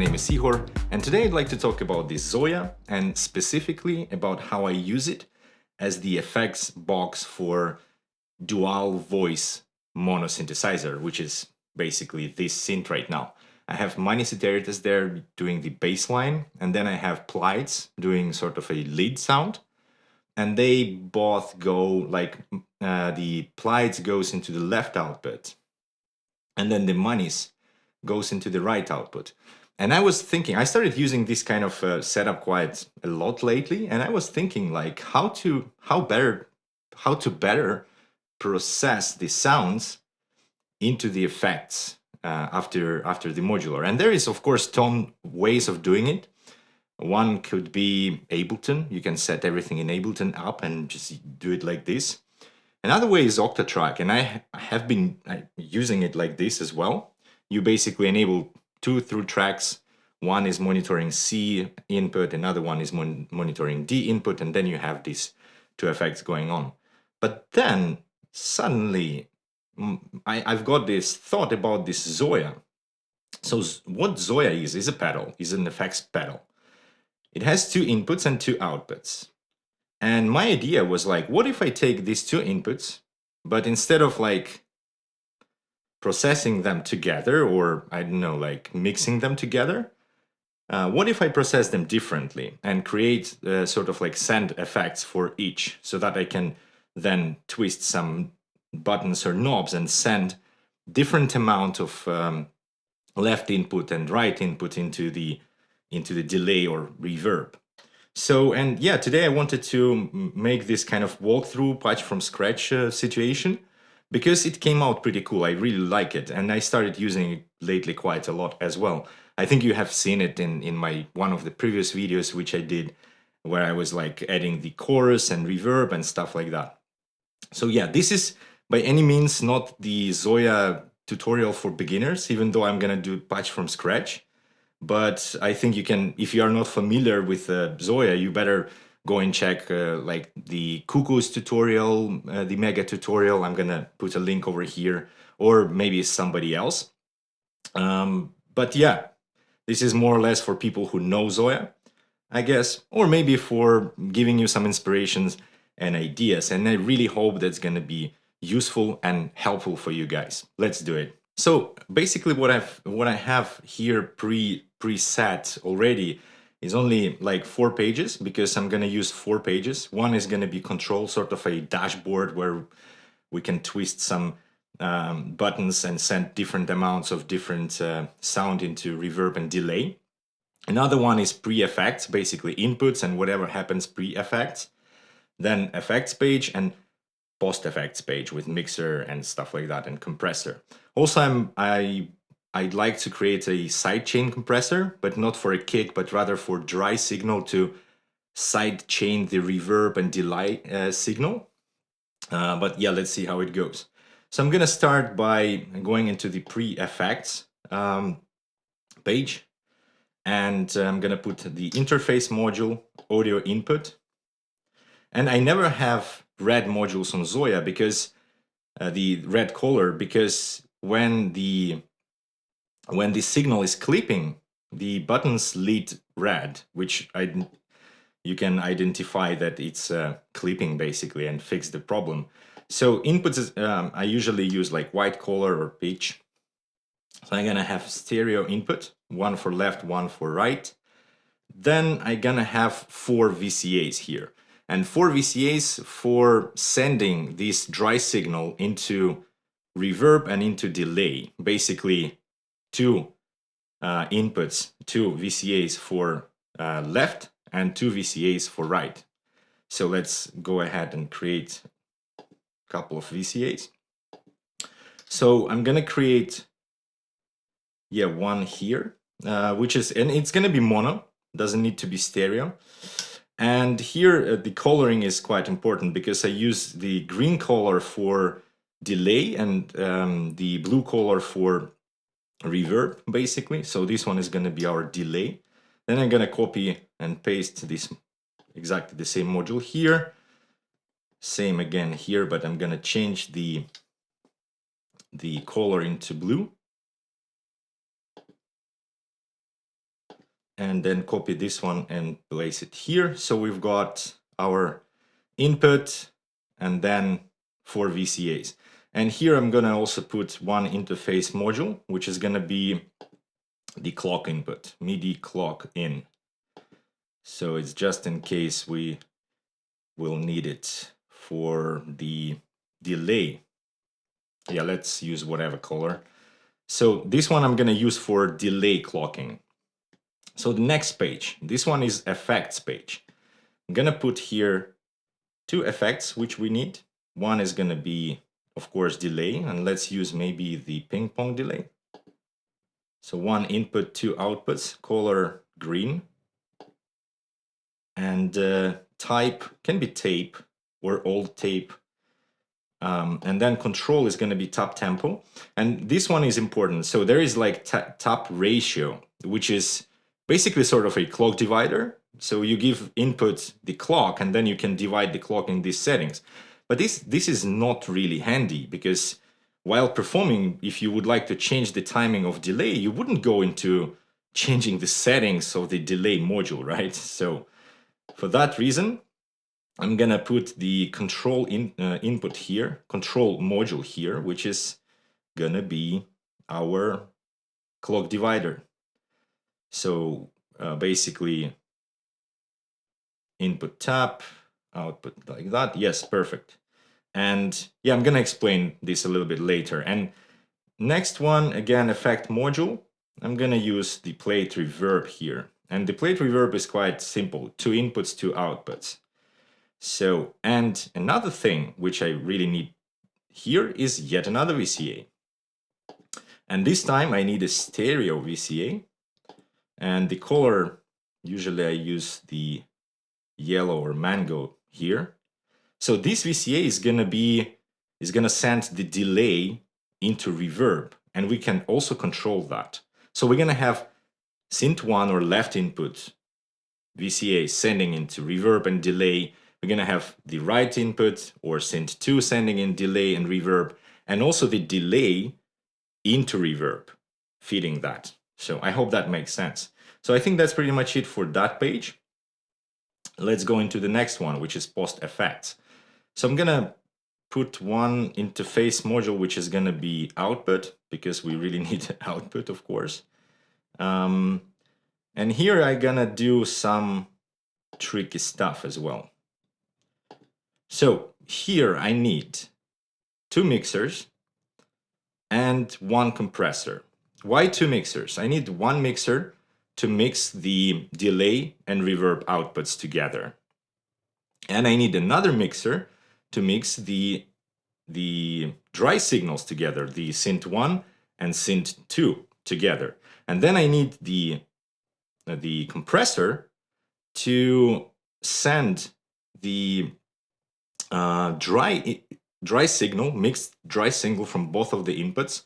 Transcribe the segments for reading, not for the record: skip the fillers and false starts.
name is Ihor, and today I'd like to talk about the ZOIA and specifically about how I use it as the effects box for dual voice mono synthesizer, which is basically this synth right now. I have Manisitaritas there doing the bass line, and then I have Plights doing sort of a lead sound. And they both go like the Plights goes into the left output, and then the Manis goes into the right output. And I was thinking, I started using this kind of setup quite a lot lately, and I was thinking like how to better process the sounds into the effects after the modular. And there is of course ton ways of doing it. One could be Ableton. You can set everything in Ableton up and just do it like this. Another way is Octatrack, and I have been using it like this as well. You basically enable 2 through tracks. One is monitoring C input, another one is monitoring D input, and then you have these 2 effects going on. But then suddenly I've got this thought about this ZOIA. So what ZOIA is a pedal, is an effects pedal. It has 2 inputs and 2 outputs. And my idea was like, what if I take these 2 inputs, but instead of like processing them together, or I don't know, like mixing them together, what if I process them differently and create sort of like send effects for each, so that I can then twist some buttons or knobs and send different amount of left input and right input into the delay or reverb. So, and yeah, today I wanted to make this kind of walkthrough patch from scratch situation, because it came out pretty cool. I really like it, and I started using it lately quite a lot as well. I think you have seen it in my one of the previous videos which I did, where I was like adding the chorus and reverb and stuff like that. So yeah, this is by any means not the ZOIA tutorial for beginners, even though I'm gonna do patch from scratch. But I think you can, if you are not familiar with ZOIA, you better go and check like the Cuckoo's tutorial, the Mega tutorial. I'm gonna put a link over here, or maybe somebody else. But yeah, this is more or less for people who know ZOIA, I guess, or maybe for giving you some inspirations and ideas. And I really hope that's gonna be useful and helpful for you guys. Let's do it. So basically what I have here preset already is only like 4 pages, because I'm gonna use 4 pages. One is gonna be control, sort of a dashboard where we can twist some buttons and send different amounts of different sound into reverb and delay. Another one is pre-effects, basically inputs and whatever happens pre-effects. Then effects page and post-effects page with mixer and stuff like that, and compressor. Also, I'd like to create a sidechain compressor, but not for a kick, but rather for dry signal to sidechain the reverb and delay signal. But yeah, let's see how it goes. So I'm gonna start by going into the pre-effects page, and I'm gonna put the interface module, audio input. And I never have red modules on ZOIA, because the red color, because when the signal is clipping, the buttons lead red, which you can identify that it's clipping basically and fix the problem. So inputs, I usually use like white color or pitch. So I'm gonna have stereo input, 1 for left, 1 for right. Then I'm gonna have 4 VCAs here. And 4 VCAs for sending this dry signal into reverb and into delay. Basically 2 inputs, 2 VCAs for left and 2 VCAs for right. So let's go ahead and create a couple of VCAs. So I'm gonna create, yeah, one here, which is, and it's gonna be mono, doesn't need to be stereo. And here the coloring is quite important, because I use the green color for delay and the blue color for reverb, basically. So this one is going to be our delay. Then I'm going to copy and paste this, exactly the same module here. Same again here, but I'm going to change the color into blue. and then copy this one and place it here. So we've got our input and then 4 VCAs. And here I'm gonna also put one interface module, which is gonna be the clock input, MIDI clock in. So it's just in case we will need it for the delay. Yeah, let's use whatever color. So this one I'm gonna use for delay clocking. So the next page, this one is effects page. I'm gonna put here 2 effects which we need. One is gonna be, of course, delay, and let's use maybe the ping pong delay. So 1 input, 2 outputs, color green, and type can be tape or old tape. And then control is going to be tap tempo. And this one is important. So there is like tap ratio, which is basically sort of a clock divider. So you give input the clock, and then you can divide the clock in these settings. But this is not really handy, because while performing, if you would like to change the timing of delay, you wouldn't go into changing the settings of the delay module, right? So for that reason, I'm gonna put the control input here, control module here, which is gonna be our clock divider. So basically, input tap, output like that. Yes, perfect. And yeah, I'm gonna explain this a little bit later. And next one, again, effect module. I'm gonna use the plate reverb here. And the plate reverb is quite simple, 2 inputs, 2 outputs. So, and another thing which I really need here is yet another VCA. And this time I need a stereo VCA. And the color, usually I use the yellow or mango here. So this VCA is gonna send the delay into reverb, and we can also control that. So we're gonna have synth 1 or left input VCA sending into reverb and delay. We're gonna have the right input or synth 2 sending in delay and reverb, and also the delay into reverb, feeding that. So I hope that makes sense. So I think that's pretty much it for that page. Let's go into the next one, which is post effects. So I'm gonna put one interface module, which is gonna be output, because we really need output, of course. And here I'm gonna do some tricky stuff as well. So here I need 2 mixers and 1 compressor. Why 2 mixers? I need 1 mixer to mix the delay and reverb outputs together. And I need another mixer to mix the dry signals together, the synth 1 and synth 2 together. And then I need the compressor to send the dry signal, mixed dry signal from both of the inputs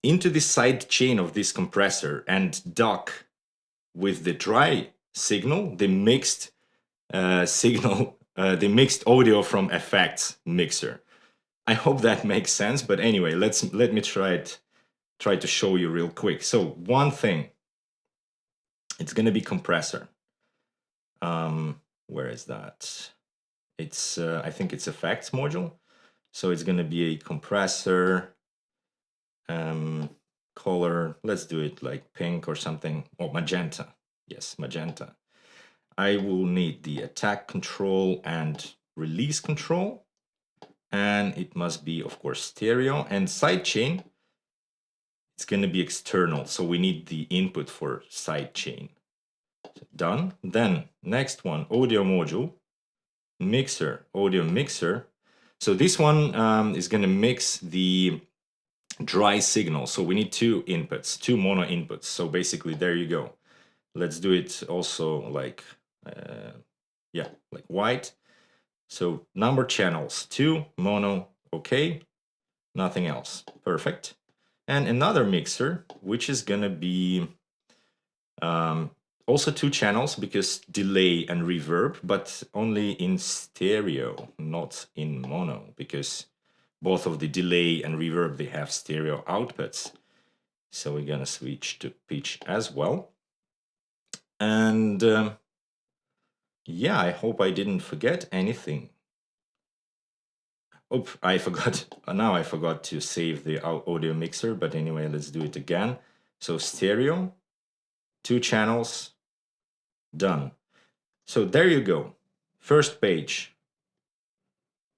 into the side chain of this compressor and dock with the dry signal, the mixed signal, the mixed audio from effects mixer. I hope that makes sense, but anyway, let me try to show you real quick. So one thing, it's gonna be compressor. Where is that? It's I think it's effects module. So it's gonna be a compressor color. Let's do it like pink or something, or magenta. Yes, magenta. I will need the attack control and release control. And it must be, of course, stereo. And sidechain, it's going to be external. So we need the input for sidechain. So done. Then next one, audio module, mixer, audio mixer. So this one is going to mix the dry signal. So we need 2 inputs, 2 mono inputs. So basically, there you go. Let's do it also like, yeah, like white. So number channels, 2, mono, okay, nothing else, perfect. And another mixer, which is gonna be also 2 channels, because delay and reverb, but only in stereo, not in mono, because both of the delay and reverb, they have stereo outputs. So we're gonna switch to pitch as well. And yeah, I hope I didn't forget anything. Oh, I forgot. Now I forgot to save the audio mixer, but anyway, let's do it again. So stereo, 2 channels, done. So there you go. First page.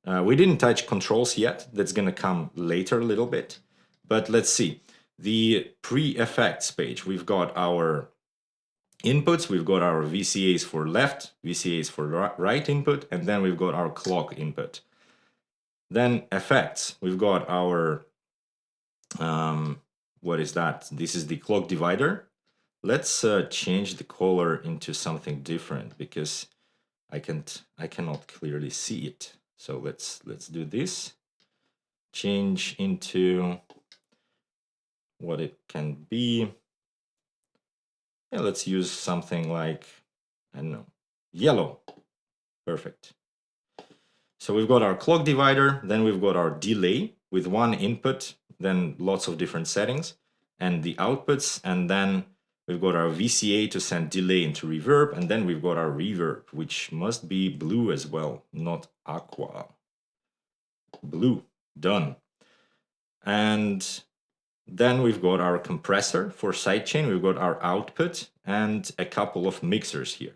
We didn't touch controls yet. That's going to come later a little bit. But let's see. The pre-effects page, we've got our inputs, we've got our VCAs for left, VCAs for right input, and then we've got our clock input. Then effects, we've got our, what is that? This is the clock divider. Let's change the color into something different because I cannot clearly see it. So let's do this. Change into what it can be. Yeah, let's use something like, I don't know, yellow. Perfect. So we've got our clock divider, then we've got our delay with 1 input, then lots of different settings, and the outputs, and then we've got our VCA to send delay into reverb, and then we've got our reverb, which must be blue as well, not aqua. Blue, done. And then we've got our compressor for sidechain, we've got our output, and a couple of mixers here.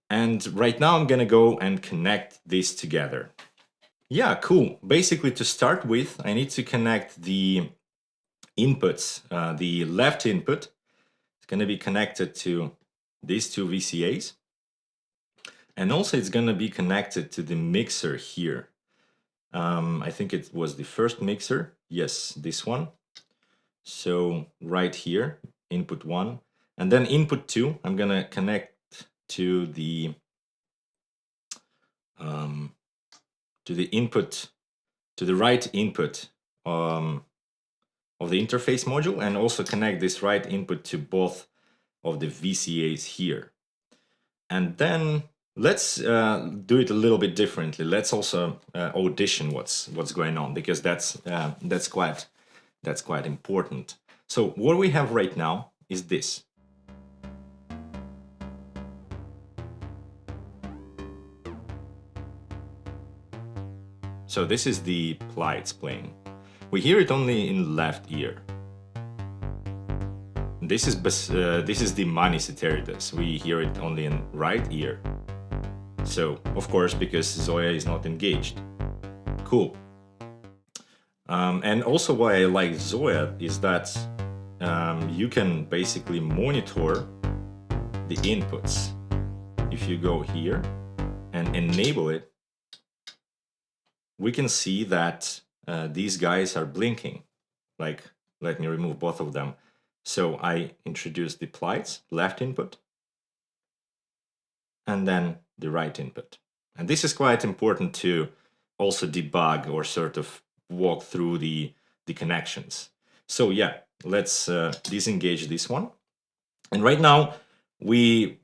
And right now I'm gonna go and connect this together. Yeah, cool. Basically, to start with, I need to connect the inputs. The left input is gonna be connected to these 2 VCAs. And also it's gonna be connected to the mixer here. I think it was the first mixer. Yes, this one. So right here, input 1. And then input 2, I'm gonna connect to the input, to the right input of the interface module, and also connect this right input to both of the VCAs here. And then let's do it a little bit differently. Let's also audition what's going on, because that's quite important. So what we have right now is this. So this is the plights playing. We hear it only in left ear. This is the manisteritas. We hear it only in right ear. So, of course, because ZOIA is not engaged. Cool. And also why I like ZOIA is that you can basically monitor the inputs. If you go here and enable it, we can see that these guys are blinking. Like, let me remove both of them. So I introduce the plights, left input, and then the right input. And this is quite important to also debug or sort of walk through the connections. So yeah, let's disengage this one. And right now we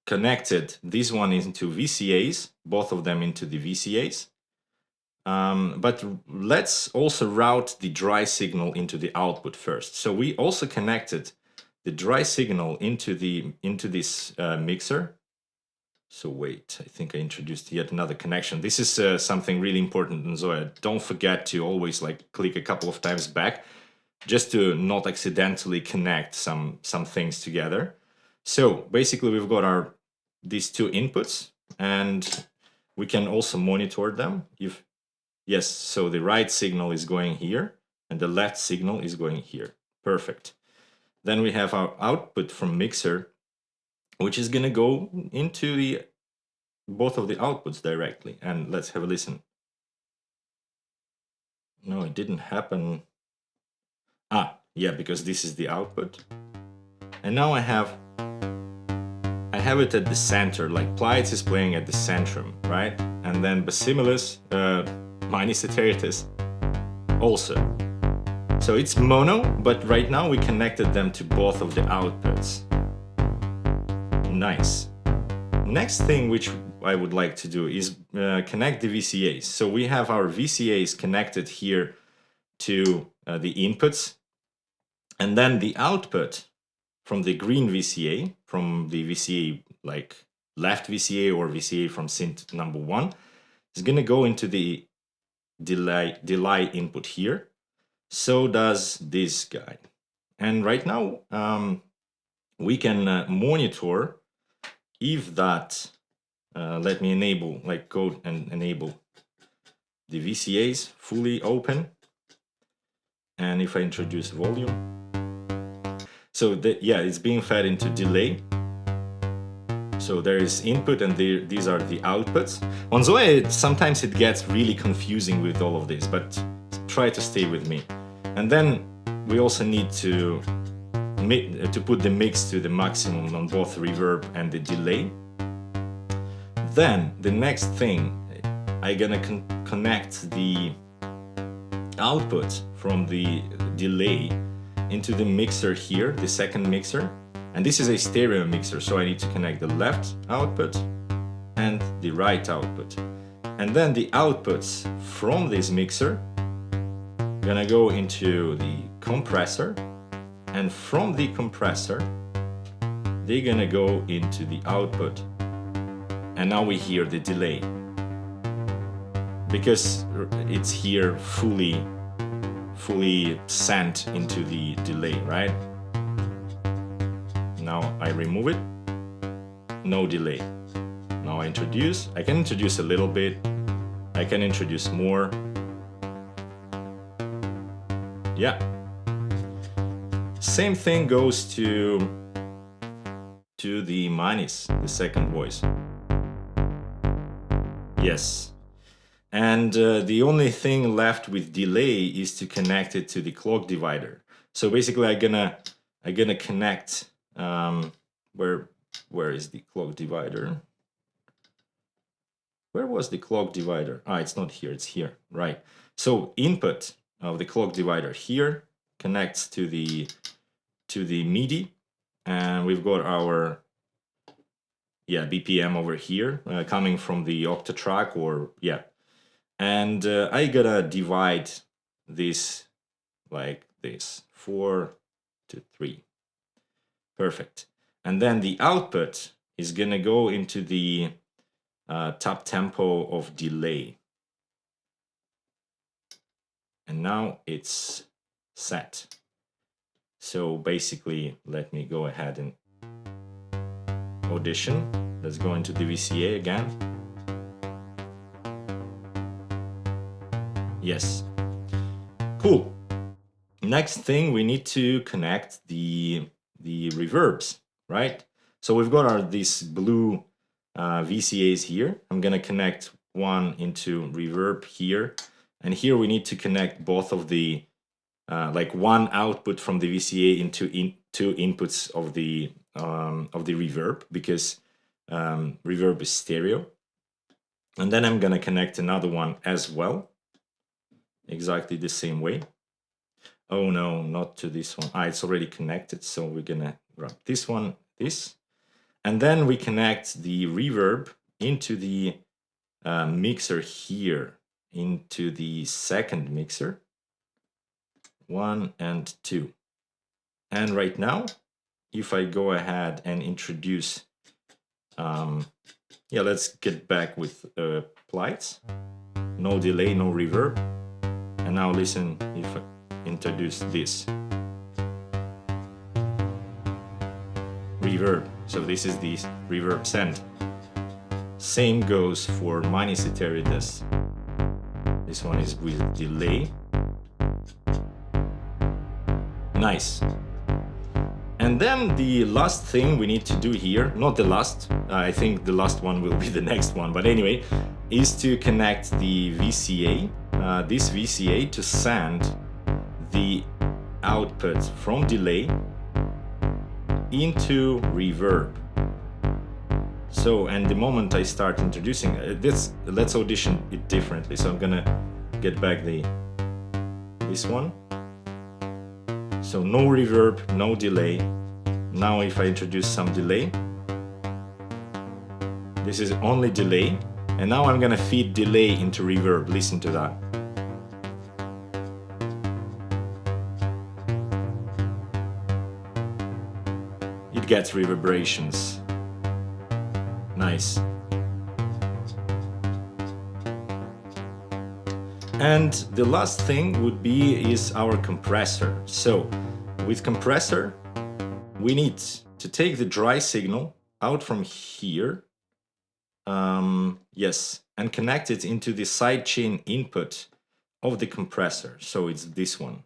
connected this one into VCAs, both of them into the VCAs. But let's also route the dry signal into the output first. So we also connected the dry signal into this mixer. So wait, I think I introduced yet another connection. This is something really important in ZOIA. Don't forget to always click a couple of times back, just to not accidentally connect some things together. So basically we've got these 2 inputs, and we can also monitor them. Yes, so the right signal is going here, and the left signal is going here. Perfect. Then we have our output from mixer, which is going to go into both of the outputs directly. And let's have a listen. No, it didn't happen. Yeah, because this is the output. And now I have it at the center, like plights is playing at the centrum, right? And then Basimilus, manisteritas also. So it's mono, but right now we connected them to both of the outputs. Nice. Next thing which I would like to do is connect the VCAs. So we have our VCAs connected here to the inputs, and then the output the green VCA, from the VCA like left VCA or VCA from synth number 1, is going to go into the delay input here. So does this guy. And right now we can monitor if that, let me enable, like go and enable the VCAs fully open. And if I introduce volume, so yeah, it's being fed into delay. So there is input and these are the outputs. On ZOIA, sometimes it gets really confusing with all of this, but try to stay with me. And then we also need to put the mix to the maximum on both reverb and the delay. Then the next thing, I'm gonna connect the output from the delay into the mixer here, the second mixer. And this is a stereo mixer, so I need to connect the left output and the right output. And then the outputs from this mixer gonna go into the compressor, and from the compressor they're gonna go into the output. And now we hear the delay because it's here fully sent into the delay, right? Now I remove it, no delay. Now I can introduce a little bit, I can introduce more. Yeah. Same thing goes to the minus, the second voice. Yes. And the only thing left with delay is to connect it to the clock divider. So basically I'm gonna connect where is the clock divider? Where was the clock divider? Ah, it's not here, it's here, right. So input of the clock divider here connects to the MIDI, and we've got our BPM over here coming from the octatrack, or and I gotta divide this like this, 4 to 3. Perfect. And then the output is gonna go into the top tempo of delay. And now it's set. So basically, let me go ahead and audition. Let's go into the VCA again. Yes. Cool. Next thing, we need to connect the reverbs, right? So we've got these blue VCAs here. I'm gonna connect one into reverb here, and here we need to connect both of the like one output from the VCA into two inputs of the reverb, because reverb is stereo. And then I'm gonna connect another one as well, exactly the same way. Oh no, not to this one. It's already connected, so we're gonna grab this one, this. And then we connect the reverb into the mixer here, into the second mixer, 1 and 2. And right now, if I go ahead and introduce, let's get back with plights. No delay, no reverb. And now listen if I introduce this. Reverb. So this is the reverb send. Same goes for minus Iterides. This one is with delay. Nice. And then the last thing we need to do here, not the last, I think the last one will be the next one, but anyway, is to connect the VCA, this VCA, to send the output from delay into reverb. So, and the moment I start introducing this, let's audition it differently. So I'm gonna get back this one. So no reverb, no delay. Now if I introduce some delay, this is only delay. And now I'm gonna feed delay into reverb. Listen to that. get reverberations. Nice. And the last thing would be is our compressor. So with compressor, we need to take the dry signal out from here, yes, and connect it into the sidechain input of the compressor. So it's this one.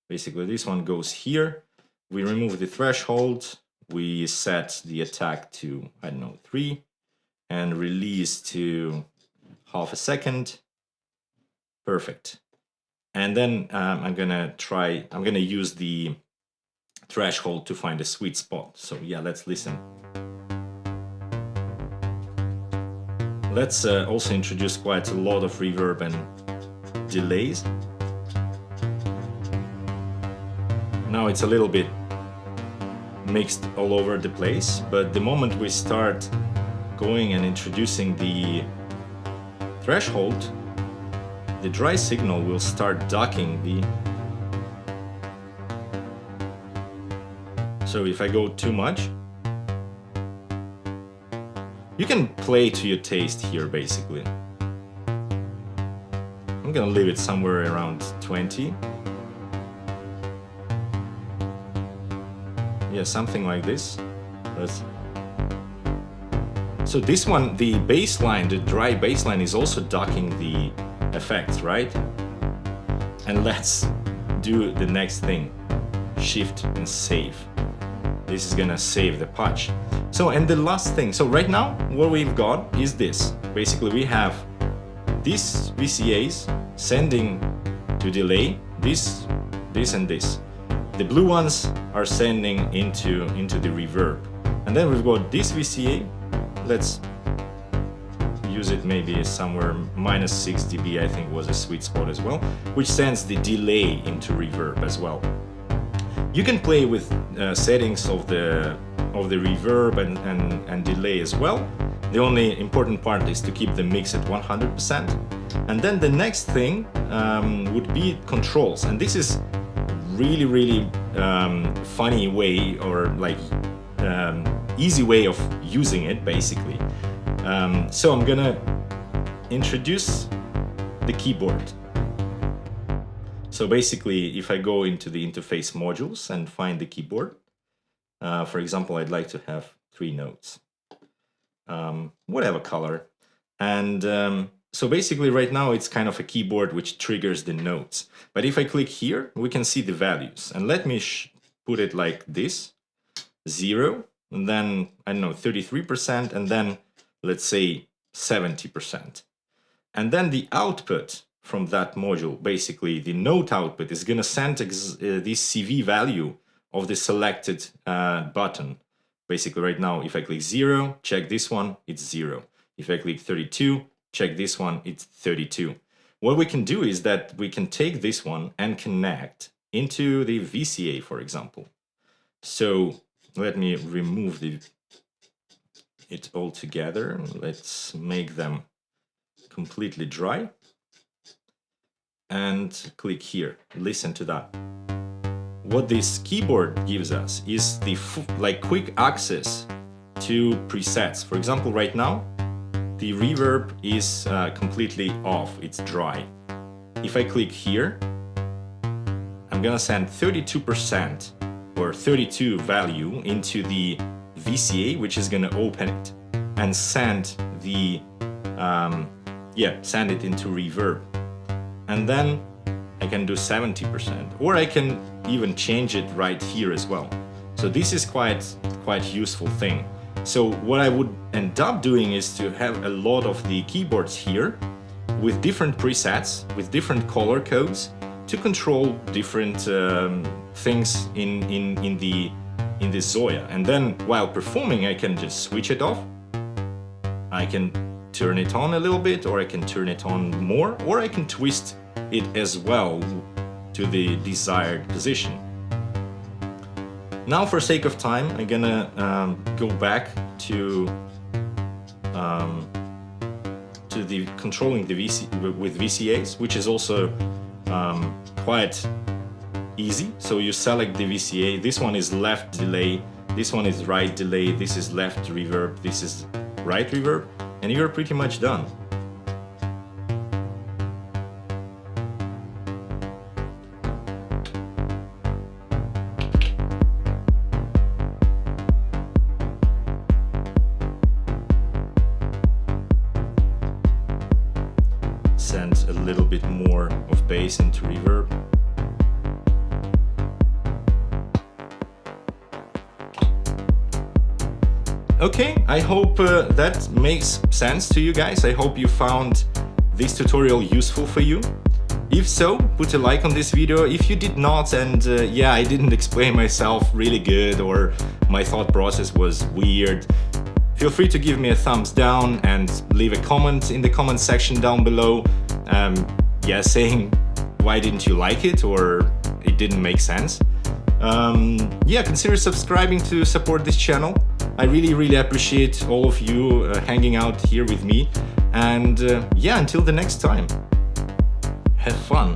Basically, this one goes here. We remove the threshold. We set the attack to, I don't know, 3, and release to half a second. Perfect. And then I'm gonna use the threshold to find a sweet spot. So yeah, let's listen. Let's also introduce quite a lot of reverb and delays. Now it's a little bit mixed all over the place, but the moment we start going and introducing the threshold, the dry signal will start ducking the... So if I go too much, you can play to your taste here, basically. I'm gonna leave it somewhere around 20. Yeah, something like this. So this one, the bassline, the dry bassline is also ducking the effects, right? And let's do the next thing. Shift and save. This is gonna save the patch. So, and the last thing, so right now what we've got is this. Basically we have these VCAs sending to delay this, and this. The blue ones are sending into the reverb. And then we've got this VCA. Let's use it maybe somewhere -6 dB, I think was a sweet spot as well, which sends the delay into reverb as well. You can play with settings of the reverb and delay as well. The only important part is to keep the mix at 100%. And then the next thing would be controls, and this is really funny way, or like easy way of using it, basically. So I'm gonna introduce the keyboard. So basically, if I go into the interface modules and find the keyboard, for example, I'd like to have 3 notes, whatever color. And so basically right now it's kind of a keyboard which triggers the notes. But if I click here, we can see the values. And let me put it like this, 0, and then, I don't know, 33%, and then let's say 70%. And then the output from that module, basically the note output, is gonna send this CV value of the selected button. Basically right now, if I click 0, check this one, it's 0. If I click 32, check this one, it's 32. What we can do is that we can take this one and connect into the VCA, for example. So let me remove it all together. Let's make them completely dry. And click here, listen to that. What this keyboard gives us is the quick access to presets. For example, right now, the reverb is completely off, it's dry. If I click here, I'm gonna send 32% or 32 value into the VCA, which is gonna open it and send the, send it into reverb. And then I can do 70%, or I can even change it right here as well. So this is quite useful thing. So what I would end up doing is to have a lot of the keyboards here with different presets, with different color codes to control different things in the ZOIA. And then while performing, I can just switch it off. I can turn it on a little bit, or I can turn it on more, or I can twist it as well to the desired position. Now, for sake of time, I'm gonna go back to the controlling the with VCAs, which is also quite easy. So you select the VCA. This one is left delay, This one is right delay, this is left reverb, this is right reverb, and you're pretty much done. Send a little bit more of bass into reverb. Okay, I hope that makes sense to you guys. I hope you found this tutorial useful for you. If so, put a like on this video. If you did not, and yeah, I didn't explain myself really good, or my thought process was weird, feel free to give me a thumbs down and leave a comment in the comment section down below. Yeah, saying why didn't you like it, or it didn't make sense. Yeah, consider subscribing to support this channel. I really appreciate all of you hanging out here with me. And yeah, until the next time, have fun.